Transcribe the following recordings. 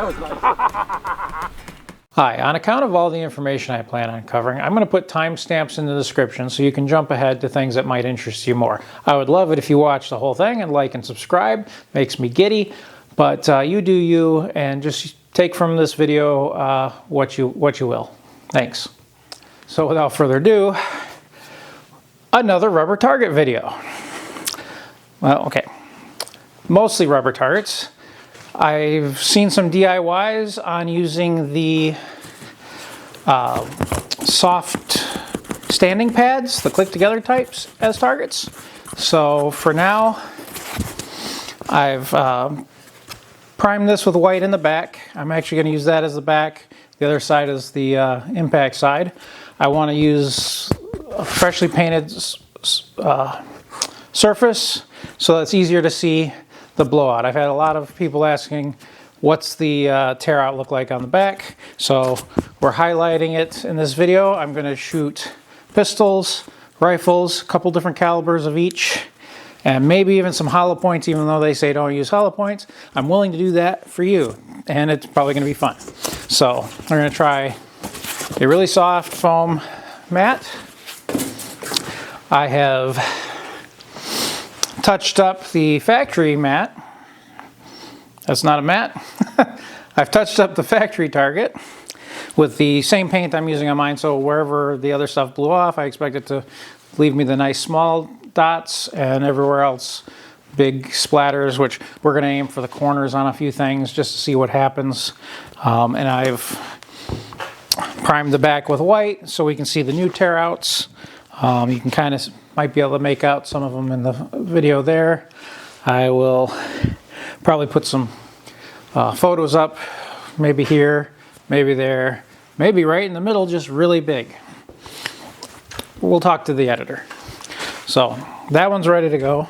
was nice. Hi, on account of all the information I plan on covering, I'm going to put timestamps in the description so you can jump ahead to things that might interest you more. I would love it if you watch the whole thing and like and subscribe. Makes me giddy, but you do you, and just take from this video what you will. Thanks. So without further ado, another rubber target video. Well, okay, mostly rubber targets. I've seen some DIYs on using the soft standing pads, the click together types, as targets. So for now, I've primed this with white in the back. I'm actually going to use that as the back. The other side is the impact side. I want to use a freshly painted surface so that it's easier to see the blowout. I've had a lot of people asking what's the tear out look like on the back, so we're highlighting it in this video. I'm going to shoot pistols, rifles, a couple different calibers of each, and maybe even some hollow points, even though they say don't use hollow points. I'm willing to do that for you, and it's probably going to be fun. So we're going to try a really soft foam mat. I have touched up the factory mat. That's not a mat. I've touched up the factory target with the same paint I'm using on mine, so wherever the other stuff blew off, I expect it to leave me the nice small dots, and everywhere else big splatters, which we're going to aim for the corners on a few things just to see what happens. And I've primed the back with white so we can see the new tear outs. You can kind of might be able to make out some of them in the video there. I will probably put some photos up, maybe here, maybe there, maybe right in the middle, just really big. We'll talk to the editor. So that one's ready to go.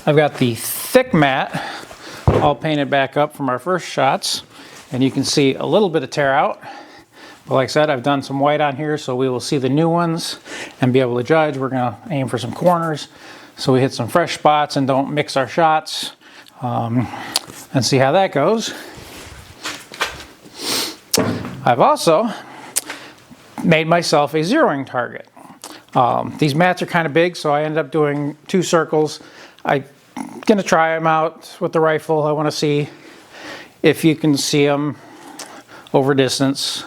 I've got the thick mat all painted back up from our first shots, and you can see a little bit of tear out. But like I said, I've done some white on here, so we will see the new ones and be able to judge. We're going to aim for some corners so we hit some fresh spots and don't mix our shots, and see how that goes. I've also made myself a zeroing target. These mats are kind of big, so I ended up doing 2 circles. I'm going to try them out with the rifle. I want to see if you can see them over distance.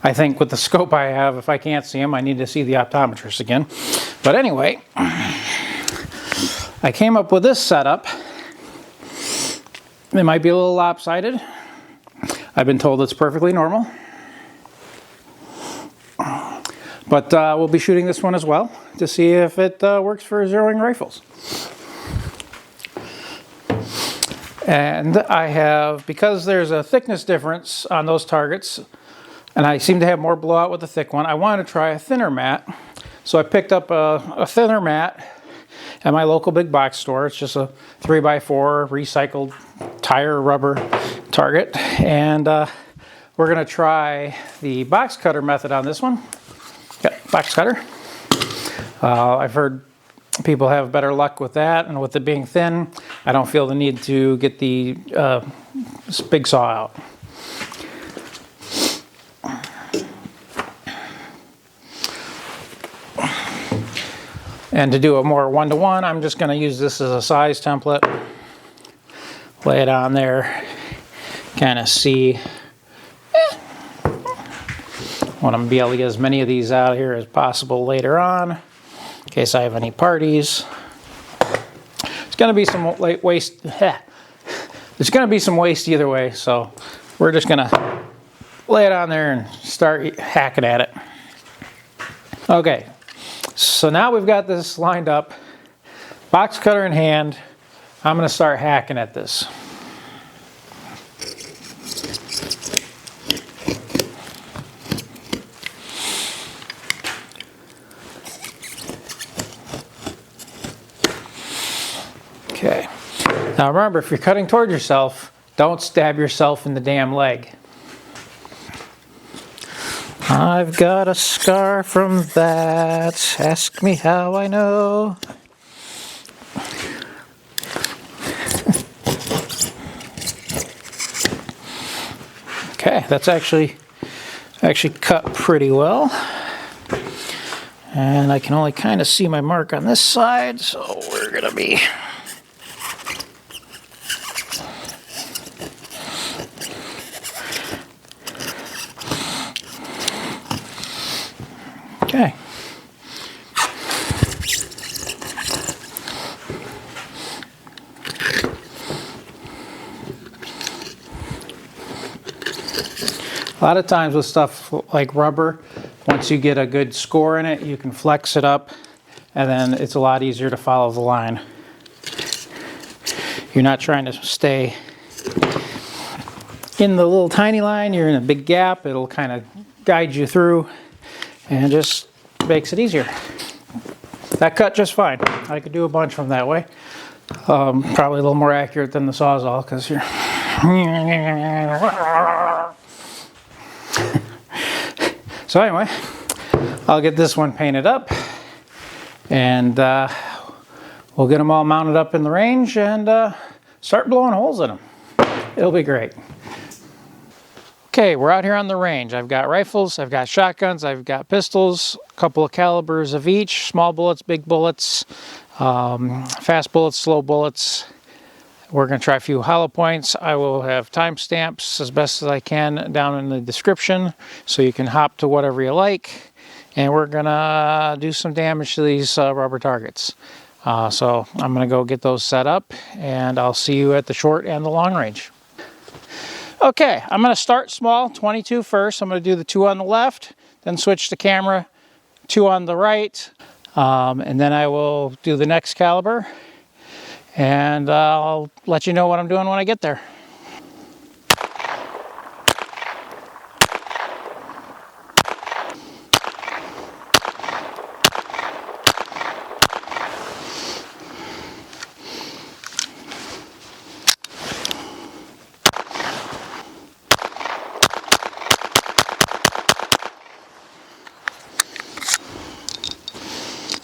I think with the scope I have, if I can't see them, I need to see the optometrist again. But anyway, I came up with this setup. It might be a little lopsided. I've been told it's perfectly normal. But we'll be shooting this one as well to see if it works for zeroing rifles. And I have, because there's a thickness difference on those targets, and I seem to have more blowout with the thick one, I wanted to try a thinner mat. So I picked up a thinner mat at my local big box store. It's just a 3x4 recycled tire rubber target. And we're going to try the box cutter method on this one. Got box cutter. I've heard people have better luck with that, and with it being thin, I don't feel the need to get the big saw out. And to do a more one-to-one, I'm just going to use this as a size template. Lay it on there, kind of see. Want to be able to get as many of these out here as possible later on, in case I have any parties. It's going to be some waste. There's going to be some waste either way, so we're just going to lay it on there and start hacking at it. Okay. So now we've got this lined up, box cutter in hand. I'm going to start hacking at this. Okay. Now remember, if you're cutting toward yourself, don't stab yourself in the damn leg. I've got a scar from that. Ask me how I know. Okay, that's actually cut pretty well. And I can only kind of see my mark on this side, so we're going to be... Okay. A lot of times with stuff like rubber, once you get a good score in it, you can flex it up, and then it's a lot easier to follow the line. You're not trying to stay in the little tiny line, you're in a big gap. It'll kind of guide you through and just makes it easier. That cut just fine. I could do a bunch from that way. Probably a little more accurate than the Sawzall because you're... So anyway, I'll get this one painted up, and we'll get them all mounted up in the range and start blowing holes in them. It'll be great. Okay, we're out here on the range. I've got rifles, I've got shotguns, I've got pistols, a couple of calibers of each, small bullets, big bullets, fast bullets, slow bullets. We're going to try a few hollow points. I will have timestamps as best as I can down in the description so you can hop to whatever you like. And we're going to do some damage to these rubber targets. So I'm going to go get those set up, and I'll see you at the short and the long range. Okay, I'm going to start small, 22 first. I'm going to do the 2 on the left, then switch the camera, 2 on the right, and then I will do the next caliber. And I'll let you know what I'm doing when I get there.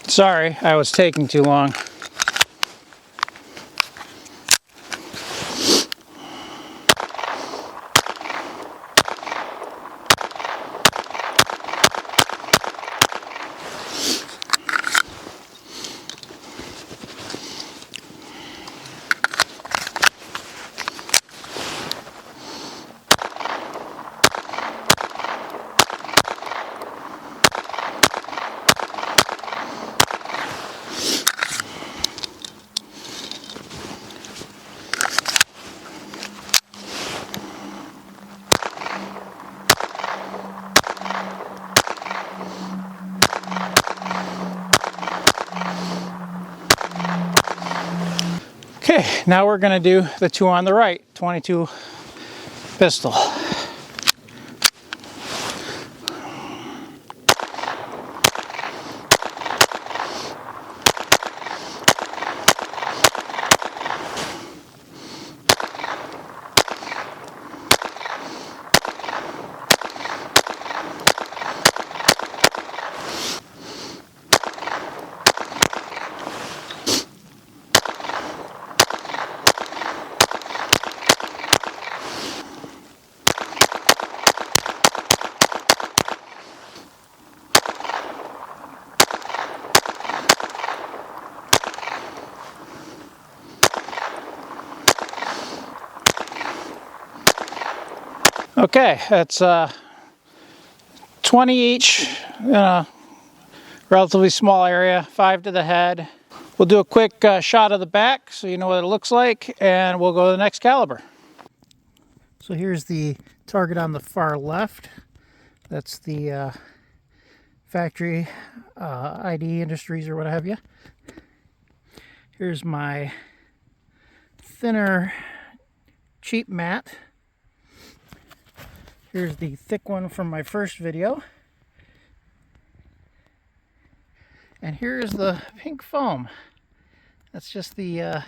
Sorry, I was taking too long. Okay, now we're going to do the 2 on the right, 22 pistol. Okay, that's 20 each in a relatively small area, 5 to the head. We'll do a quick shot of the back so you know what it looks like, and we'll go to the next caliber. So here's the target on the far left. That's the factory ID Industries or what have you. Here's my thinner cheap mat. Here's the thick one from my first video. And here's the pink foam. That's just the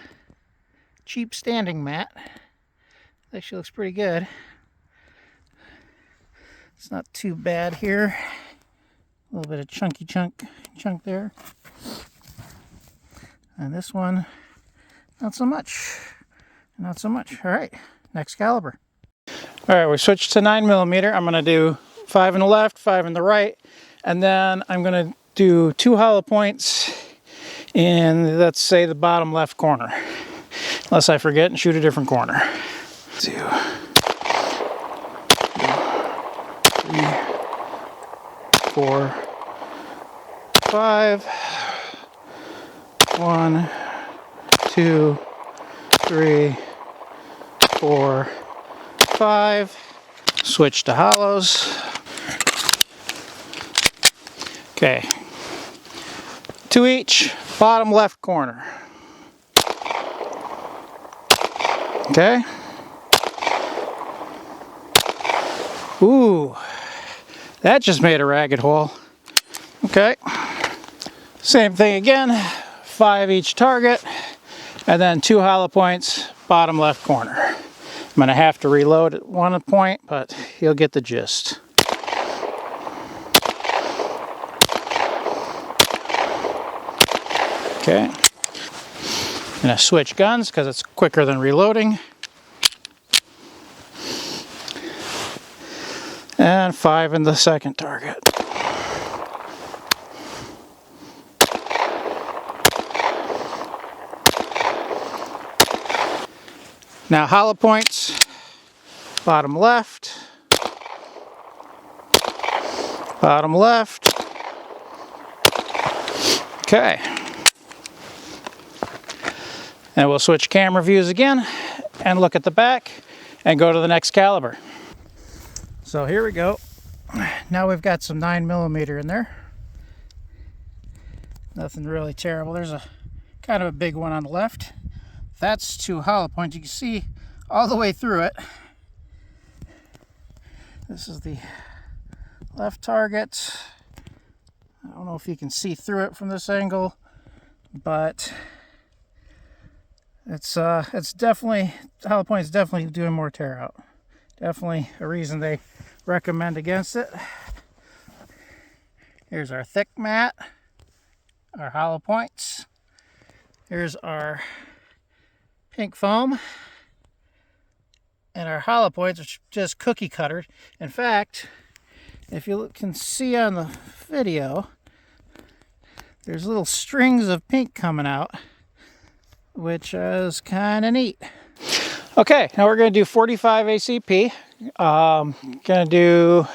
cheap standing mat. Actually looks pretty good. It's not too bad here. A little bit of chunky chunk there. And this one, not so much. Not so much. All right, next caliber. All right, we switched to 9mm. I'm gonna do 5 in the left, 5 in the right, and then I'm gonna do 2 hollow points in, let's say, the bottom left corner. Unless I forget and shoot a different corner. 2, 3, 4, 5. 1, 2, 3, 4, 5. Switch to hollows. Okay. 2 each, bottom left corner. Okay. Ooh, that just made a ragged hole. Okay. Same thing again. 5 each target, and then 2 hollow points, bottom left corner. I'm gonna have to reload at one point, but you'll get the gist. Okay. I'm gonna switch guns because it's quicker than reloading. And 5 in the second target. Now hollow points, bottom left, bottom left. Okay. And we'll switch camera views again and look at the back and go to the next caliber. So here we go. Now we've got some 9mm in there. Nothing really terrible. There's a kind of a big one on the left. That's 2 hollow points. You can see all the way through it. This is the left target. I don't know if you can see through it from this angle, but it's definitely, the hollow point is definitely doing more tear out. Definitely a reason they recommend against it. Here's our thick mat, our hollow points. Here's our pink foam, and our hollow points are just cookie cutter. In fact, if you can see on the video, there's little strings of pink coming out, which is kind of neat. Okay, now we're going to do 45 ACP. Going to do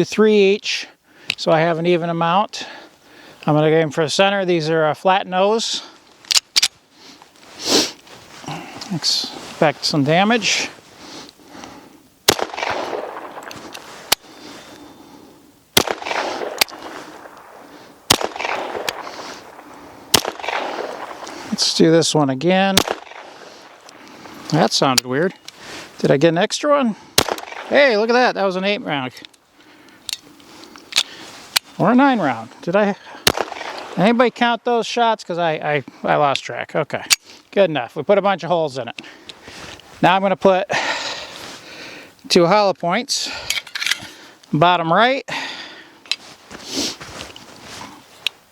3 each, so I have an even amount. I'm going to go in for the center. These are a flat nose. Expect some damage. Let's do this one again. That sounded weird. Did I get an extra one? Hey, look at that. That was an 8 round. Or a 9 round. Did anybody count those shots? Because I lost track. Okay. Good enough. We put a bunch of holes in it. Now I'm going to put 2 hollow points. Bottom right.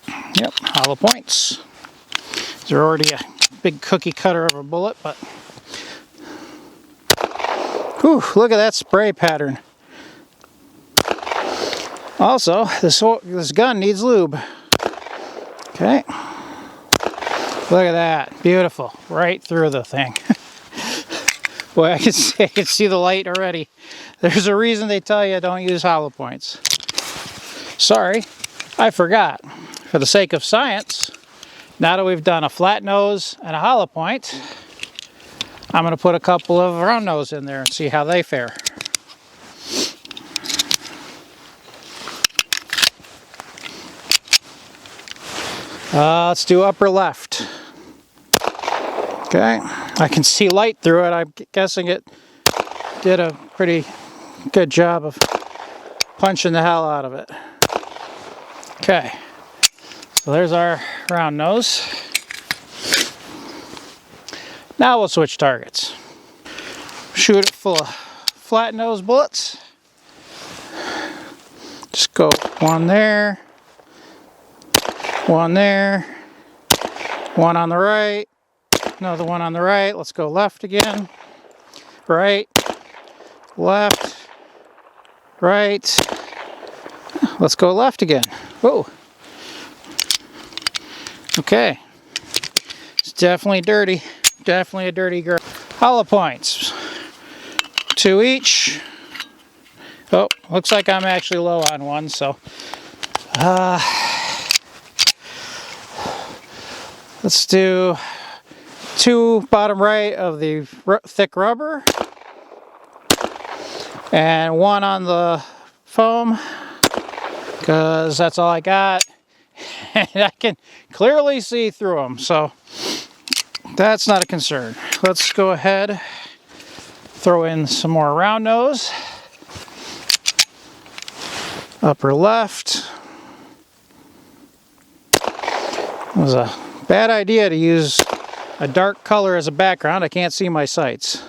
Yep, hollow points. They're already a big cookie cutter of a bullet, but whew, look at that spray pattern. Also, this gun needs lube. Okay. Look at that. Beautiful. Right through the thing. Boy, I can see the light already. There's a reason they tell you don't use hollow points. Sorry, I forgot. For the sake of science, now that we've done a flat nose and a hollow point, I'm going to put a couple of round nose in there and see how they fare. Let's do upper left. Okay, I can see light through it. I'm guessing it did a pretty good job of punching the hell out of it. Okay, so there's our round nose. Now we'll switch targets. Shoot it full of flat nose bullets. Just go one there, one there, one on the right, another one on the right. Let's go left again. right, left, right. Let's go left again. Whoa. Okay. It's definitely dirty. Definitely a dirty girl. Hollow points. 2 each. Oh, looks like I'm actually low on one, so let's do 2 bottom right of the thick rubber and 1 on the foam, because that's all I got. And I can clearly see through them, so that's not a concern. Let's go ahead, throw in some more round nose. Upper left. It was a bad idea to use a dark color as a background. I can't see my sights.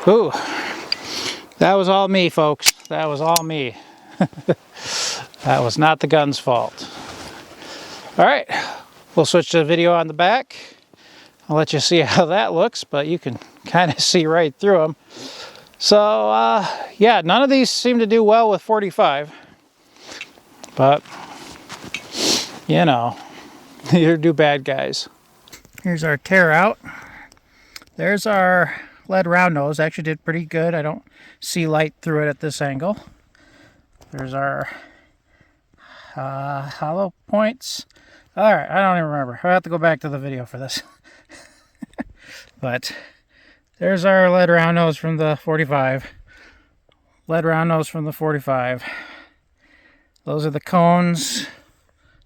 Ooh, that was all me, folks. That was all me. That was not the gun's fault. All right, we'll switch to the video on the back. I'll let you see how that looks, but you can kind of see right through them. So, yeah, none of these seem to do well with 45. But, you know, neither do bad guys. Here's our tear out. There's our lead round nose. Actually did pretty good. I don't see light through it at this angle. There's our hollow points. All right, I don't even remember. I'll have to go back to the video for this. But there's our lead round nose from the 45. Lead round nose from the 45. Those are the cones.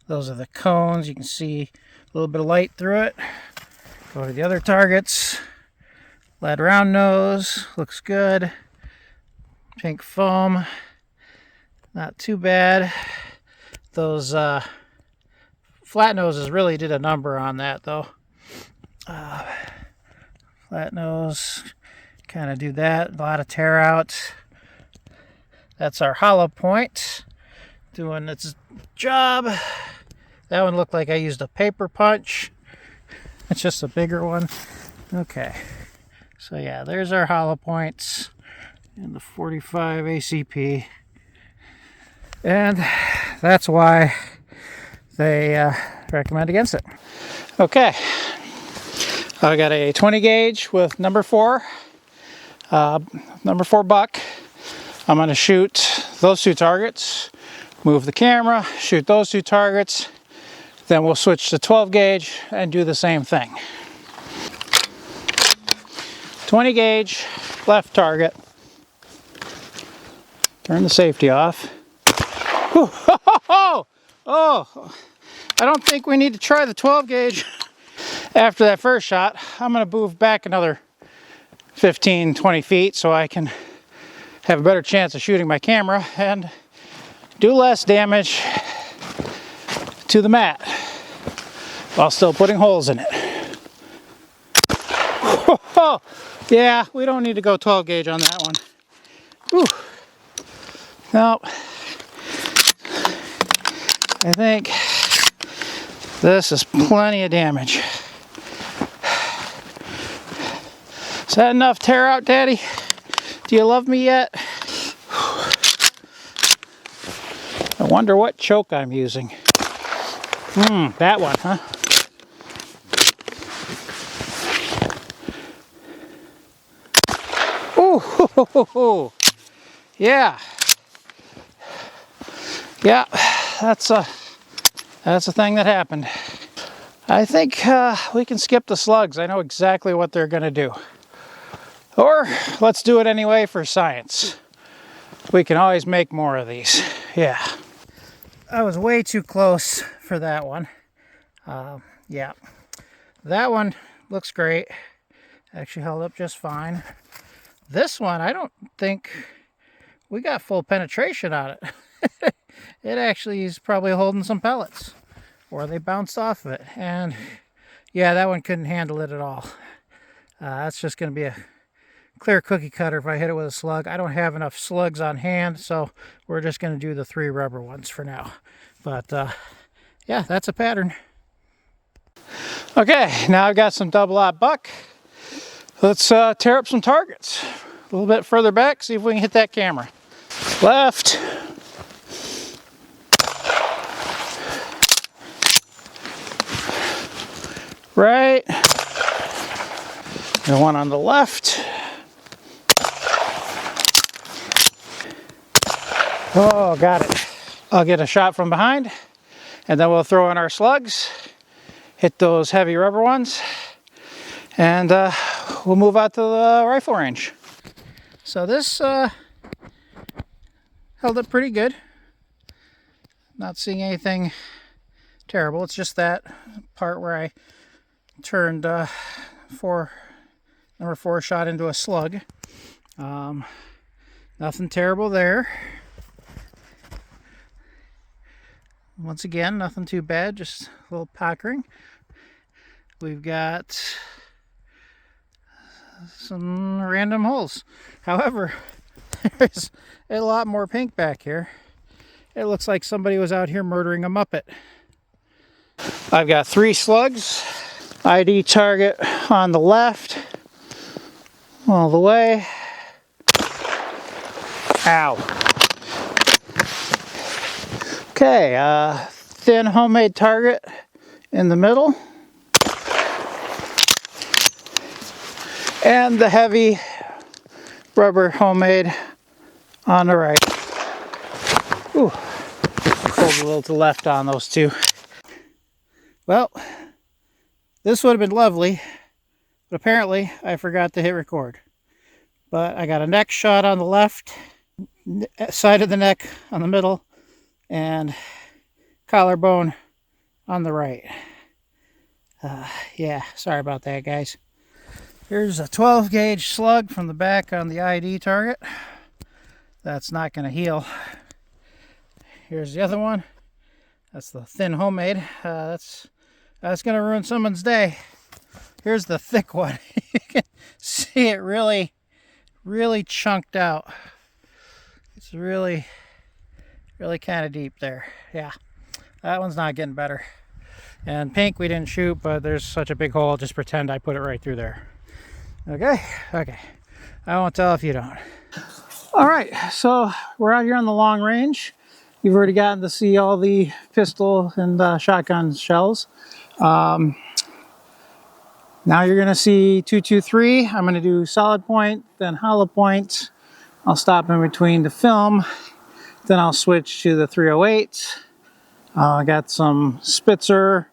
Those are the cones. You can see a little bit of light through it. Go to the other targets. Lead round nose. Looks good. Pink foam. Not too bad. Those flat noses really did a number on that, though. Flat nose, kind of do that. A lot of tear out. That's our hollow point doing its job. That one looked like I used a paper punch. It's just a bigger one. Okay, so yeah, there's our hollow points in the 45 ACP, and that's why they recommend against it. Okay. I got a 20 gauge with number 4 buck. I'm going to shoot those 2 targets, move the camera, shoot those 2 targets, then we'll switch to 12 gauge and do the same thing. 20 gauge, left target. Turn the safety off. Oh, I don't think we need to try the 12 gauge. After that first shot, I'm going to move back another 15, 20 feet so I can have a better chance of shooting my camera and do less damage to the mat while still putting holes in it. Yeah, we don't need to go 12 gauge on that one. Whew. No, I think this is plenty of damage. Is that enough tear out, Daddy? Do you love me yet? I wonder what choke I'm using. That one, huh? Ooh, yeah. Yeah, that's a thing that happened. I think we can skip the slugs. I know exactly what they're gonna do. Or let's do it anyway for science. We can always make more of these. Yeah. I was way too close for that one. Yeah. That one looks great. Actually held up just fine. This one, I don't think we got full penetration on it. It actually is probably holding some pellets. Or they bounced off of it. And yeah, that one couldn't handle it at all. That's just going to be a clear cookie cutter if I hit it with a slug. I don't have enough slugs on hand, so we're just going to do the 3 rubber ones for now. But yeah, that's a pattern. Okay, now I've got some double aught buck. Let's tear up some targets. A little bit further back, see if we can hit that camera. Left. Right. And one on the left. Oh, got it. I'll get a shot from behind, and then we'll throw in our slugs, hit those heavy rubber ones, and we'll move out to the rifle range. So this held up pretty good. Not seeing anything terrible. It's just that part where I turned number 4 shot into a slug. Nothing terrible there. Once again, nothing too bad, just a little puckering. We've got some random holes. However, there's a lot more pink back here. It looks like somebody was out here murdering a muppet. I've got 3 slugs. ID target on the left, all the way. Ow. Okay, thin homemade target in the middle. And the heavy rubber homemade on the right. Ooh, I pulled a little to the left on those two. Well, this would have been lovely, but apparently I forgot to hit record. But I got a neck shot on the left, side of the neck on the middle, and collarbone on the right. Yeah, sorry about that, guys. Here's a 12 gauge slug from the back on the ID target. That's not going to heal. Here's the other one. That's the thin homemade. That's going to ruin someone's day. Here's the thick one. You can see it really chunked out. It's really kind of deep there. Yeah, that one's not getting better. And pink we didn't shoot, but there's such a big hole, just pretend I put it right through there. Okay. I won't tell if you don't. All right, so we're out here on the long range. You've already gotten to see all the pistol and shotgun shells. Now you're gonna see 223. I'm gonna do solid point, then hollow point. I'll stop in between to film. Then I'll switch to the 308. I got some spitzer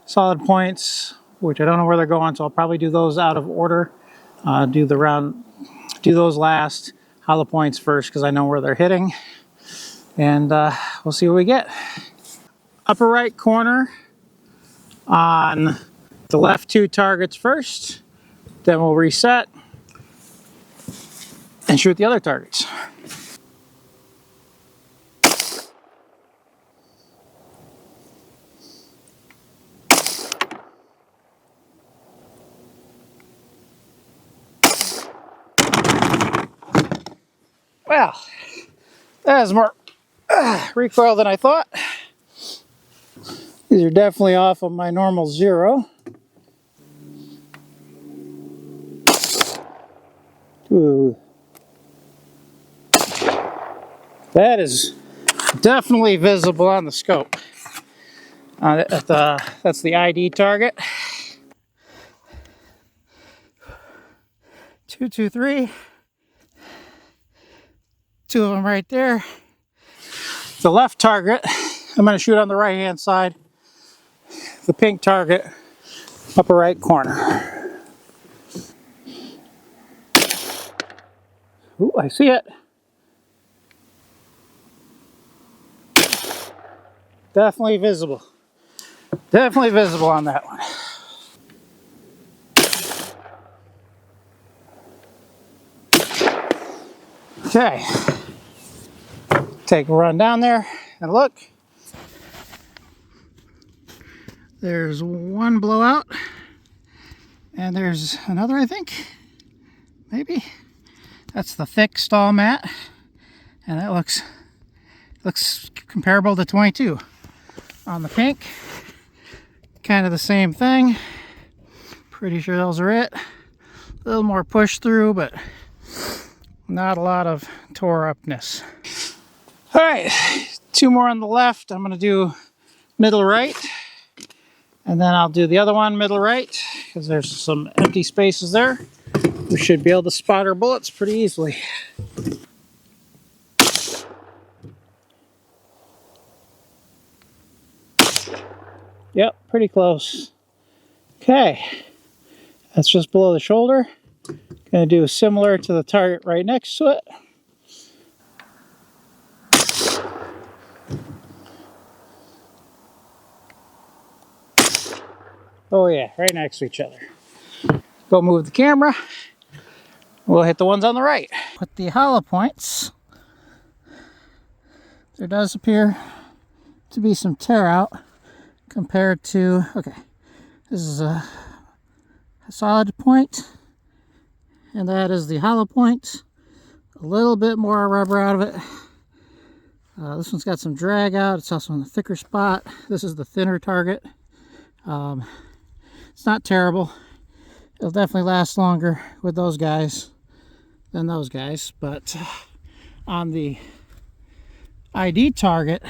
solid points, which I don't know where they're going, so I'll probably do those out of order. Do those last, hollow points first because I know where they're hitting. And we'll see what we get. Upper right corner on the left 2 targets first. Then we'll reset and shoot the other targets. Well, that has more recoil than I thought. These are definitely off of my normal 0. Ooh. That is definitely visible on the scope. That's the ID target. 223. 2 of them right there. The left target, I'm going to shoot on the right hand side. The pink target, upper right corner. Ooh, I see it. Definitely visible. Definitely visible on that one. Okay. Take a run down there and look. There's one blowout. And there's another, I think. Maybe. That's the thick stall mat. And that looks comparable to 22. On the pink, kind of the same thing. Pretty sure those are it. A little more push through, but not a lot of tore upness. All right, 2 more on the left. I'm gonna do middle right, and then I'll do the other one middle right, because there's some empty spaces there. We should be able to spot our bullets pretty easily. Yep, pretty close. Okay, that's just below the shoulder. Gonna do similar to the target right next to it. Oh yeah, right next to each other. Go move the camera. We'll hit the ones on the right. With the hollow points, there does appear to be some tear out compared to, okay, this is a solid point, and that is the hollow point. A little bit more rubber out of it. This one's got some drag out. It's also in the thicker spot. This is the thinner target. It's not terrible. It'll definitely last longer with those guys than those guys, but on the ID target,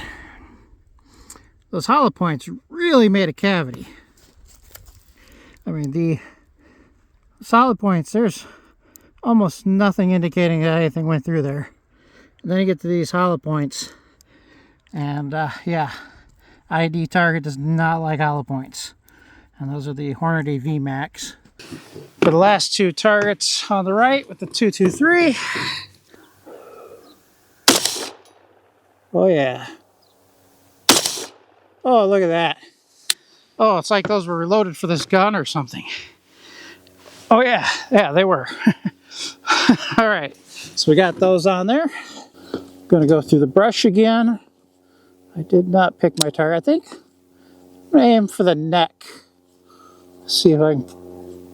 those hollow points really made a cavity. I mean, the solid points, there's almost nothing indicating that anything went through there. And then you get to these hollow points, and yeah, ID target does not like hollow points. And those are the Hornady vmax. For the last 2 targets on the right with the 223. Oh yeah. Oh, look at that. Oh, it's like those were reloaded for this gun or something. Oh yeah, yeah, they were. All right, so we got those on there. Gonna go through the brush again. I did not pick my target. I think I'm gonna aim for the neck. See if I can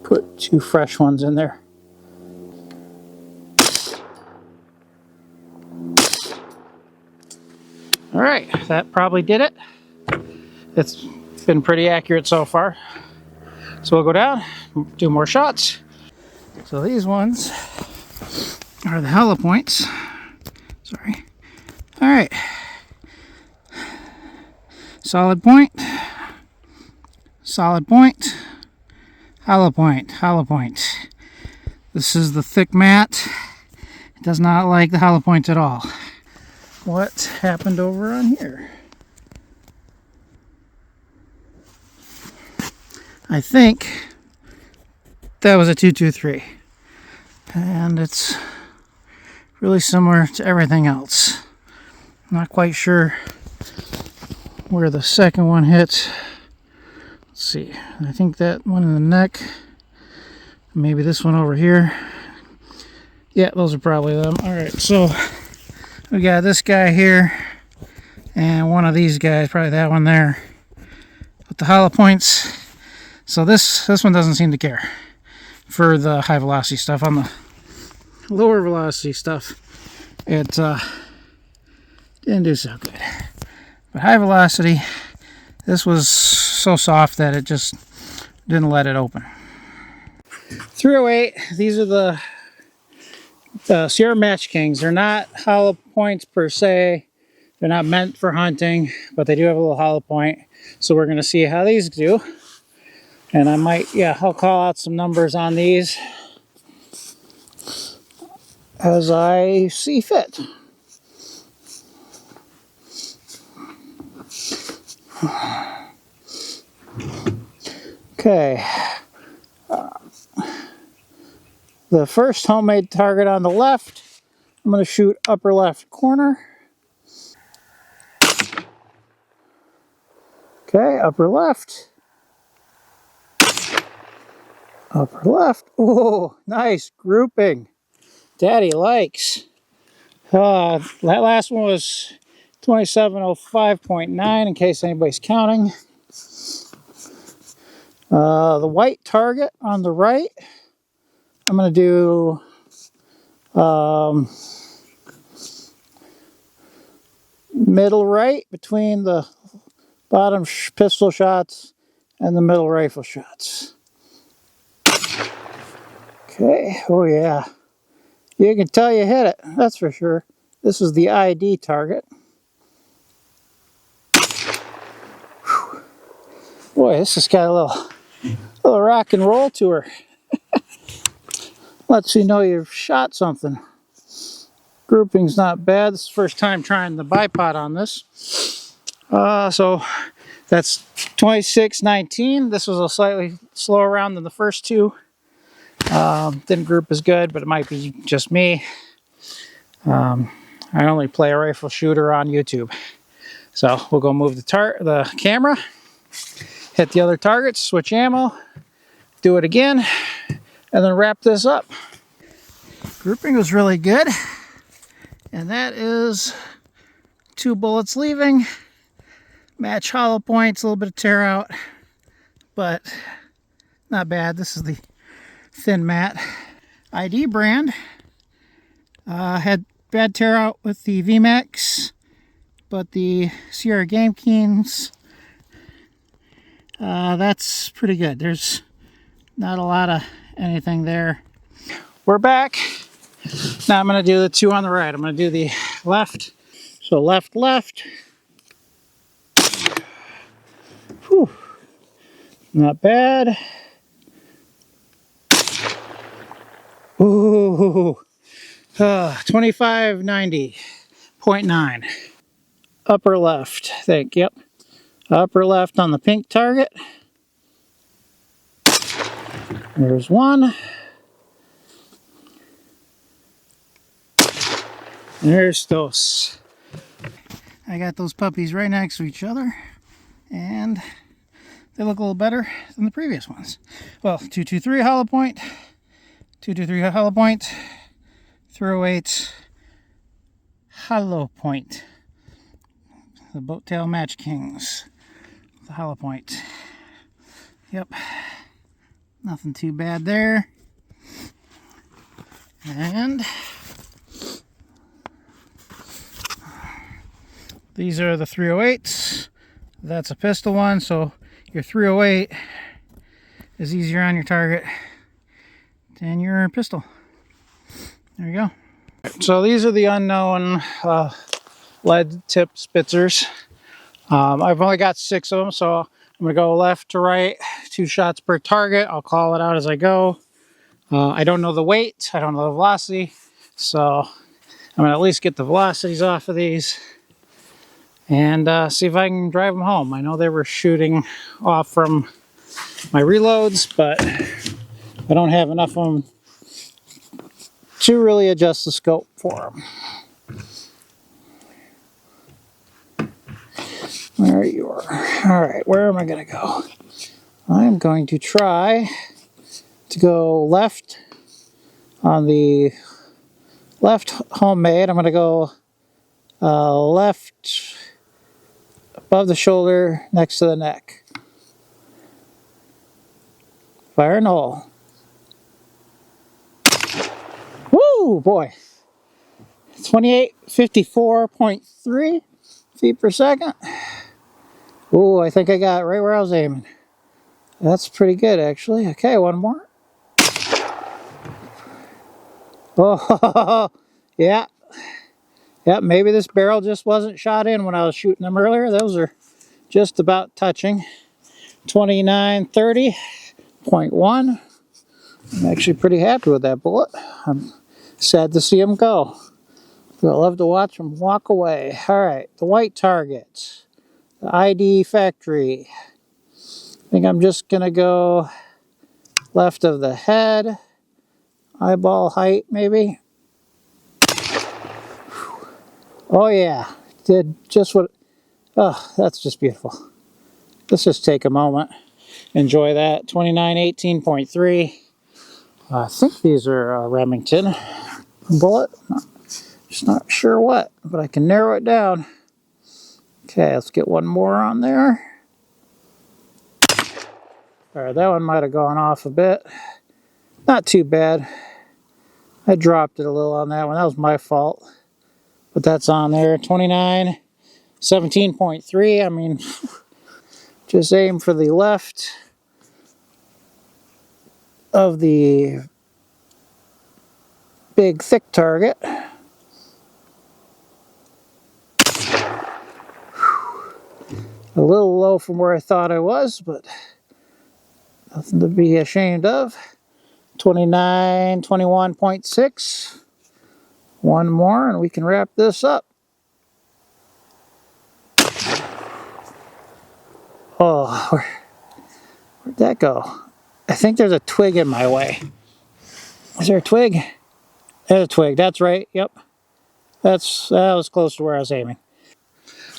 put 2 fresh ones in there. All right, that probably did it. It's been pretty accurate so far. So we'll go down, do more shots. So these ones are the hollow points. Sorry. All right. Solid point. Solid point. Hollow point. Hollow point. This is the thick mat. It does not like the hollow points at all. What happened over on here? I think that was a 223, and it's really similar to everything else. Not quite sure where the second one hit. Let's see, I think that one in the neck, maybe this one over here. Yeah, those are probably them. All right, so we got this guy here and one of these guys, probably that one there with the hollow points. So this one doesn't seem to care for the high velocity stuff. On the lower velocity stuff, it didn't do so good. But high velocity, this was so soft that it just didn't let it open. 308, these are the Sierra Match Kings. They're not hollow points per se. They're not meant for hunting, but they do have a little hollow point. So we're gonna see how these do. And I might, yeah, I'll call out some numbers on these as I see fit. Okay. The first homemade target on the left, I'm going to shoot upper left corner. Okay, upper left. Upper left. Oh, nice grouping. Daddy likes. That last one was 2705.9 in case anybody's counting. The white target on the right, I'm going to do middle right between the bottom pistol shots and the middle rifle shots. Okay, oh yeah. You can tell you hit it, that's for sure. This is the ID target. Whew. Boy, this has got a little rock and roll to her. Lets you know you've shot something. Grouping's not bad. This is the first time trying the bipod on this. So that's 26-19. This was a slightly slower round than the first two. Didn't group as good, but it might be just me. I only play a rifle shooter on YouTube. So we'll go move the camera, hit the other targets, switch ammo, do it again, and then wrap this up. Grouping was really good. And that is 2 bullets leaving. Match hollow points, a little bit of tear out, but not bad. This is the thin mat. ID brand. Had bad tear out with the vmax, but the Sierra Game Kings, that's pretty good. There's not a lot of anything there. We're back. Now I'm going to do the 2 on the right. I'm going to do the left. So left, left. Whew. Not bad. Ooh. 2590.9. Upper left, I think. Yep. Upper left on the pink target. There's one. There's those. I got those puppies right next to each other, and they look a little better than the previous ones. Well, 223 hollow point, 223 hollow point, 308 hollow point. The boat tail match kings, the hollow point. Yep, nothing too bad there. And these are the 308s. That's a pistol one, so your 308 is easier on your target than your pistol. There you go. So these are the unknown lead tip spitzers. I've only got 6 of them, so I'm going to go left to right, 2 shots per target. I'll call it out as I go. I don't know the weight, I don't know the velocity, so I'm going to at least get the velocities off of these and see if I can drive them home. I know they were shooting off from my reloads, but I don't have enough of them to really adjust the scope for them. There you are. Alright, where am I going to go? I'm going to try to go left on the left homemade. I'm going to go left above the shoulder next to the neck. Fire in the hole. Woo, boy. 2854.3 feet per second. Ooh, I think I got it right where I was aiming. That's pretty good, actually. Okay, one more. Oh, yeah. Yep, maybe this barrel just wasn't shot in when I was shooting them earlier. Those are just about touching. 2930.1. I'm actually pretty happy with that bullet. I'm sad to see him go. I love to watch him walk away. Alright, the white target. The ID factory. I think I'm just going to go left of the head. Eyeball height, maybe. Oh yeah, did just what, oh, that's just beautiful. Let's just take a moment, enjoy that. 2918.3. I think these are Remington bullet. Just not sure what, but I can narrow it down. Okay, let's get one more on there. Alright, that one might have gone off a bit. Not too bad. I dropped it a little on that one. That was my fault. But that's on there. 2917.3. I mean, just aim for the left of the big thick target. A little low from where I thought I was, but nothing to be ashamed of. 29, 21.6. One more and we can wrap this up. Oh, where'd that go? I think there's a twig in my way. Is there a twig? There's a twig, that's right, yep. That was close to where I was aiming.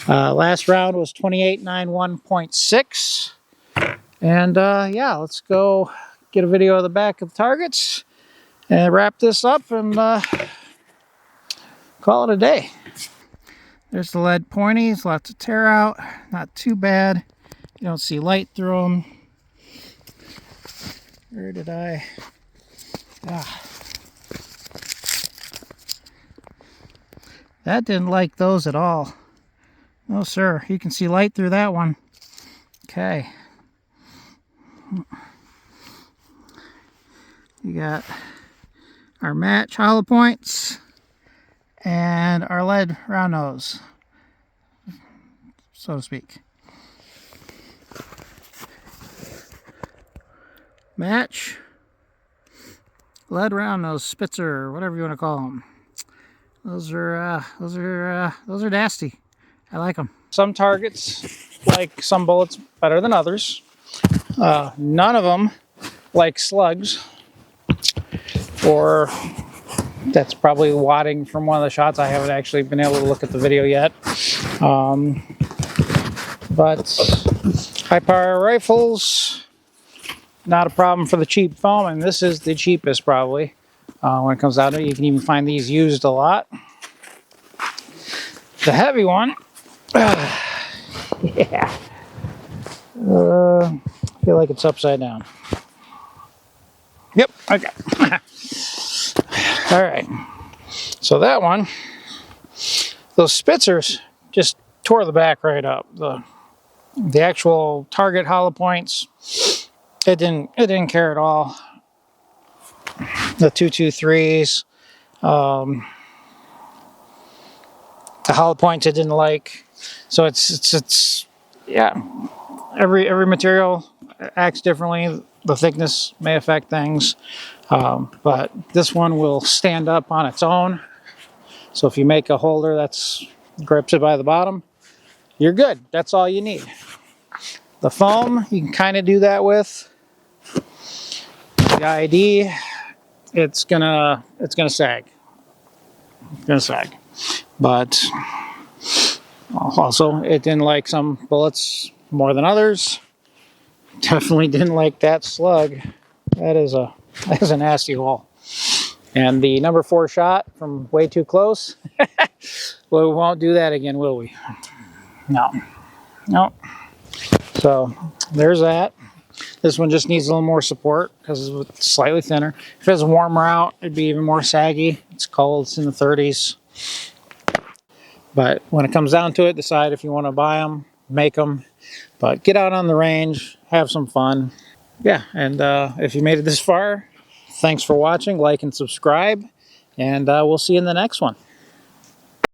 Last round was 28.91.6. And yeah, let's go get a video of the back of the targets and wrap this up and call it a day. There's the lead pointies, lots of tear out, not too bad. You don't see light through them. Where did I? That didn't like those at all. No sir, you can see light through that one. Okay. You got our match hollow points and our lead round nose, so to speak. Match, lead round nose, spitzer, whatever you want to call them. Those are nasty. I like them. Some targets like some bullets better than others. None of them like slugs, or that's probably wadding from one of the shots. I haven't actually been able to look at the video yet. But high power rifles, not a problem for the cheap foam, and this is the cheapest probably. When it comes out to it, you can even find these used a lot. The heavy one, yeah, I feel like it's upside down. Yep, okay. All right, so that one, those spitzers just tore the back right up. The actual target hollow points, it didn't care at all. The 223s, the hollow points it didn't like. So it's yeah, every material acts differently. The thickness may affect things, but this one will stand up on its own. So if you make a holder that's grips it by the bottom, you're good. That's all you need. The foam you can kind of do that with. The ID, it's gonna sag. It's gonna sag. But also, it didn't like some bullets more than others. Definitely didn't like that slug. That is a nasty hole. And the number 4 shot from way too close. Well, we won't do that again, will we? No. So there's that. This one just needs a little more support because it's slightly thinner. If it was warmer out, it'd be even more saggy. It's cold, it's in the 30s. But when it comes down to it, decide if you want to buy them, make them. But get out on the range, have some fun. Yeah, and if you made it this far, thanks for watching. Like and subscribe, and we'll see you in the next one.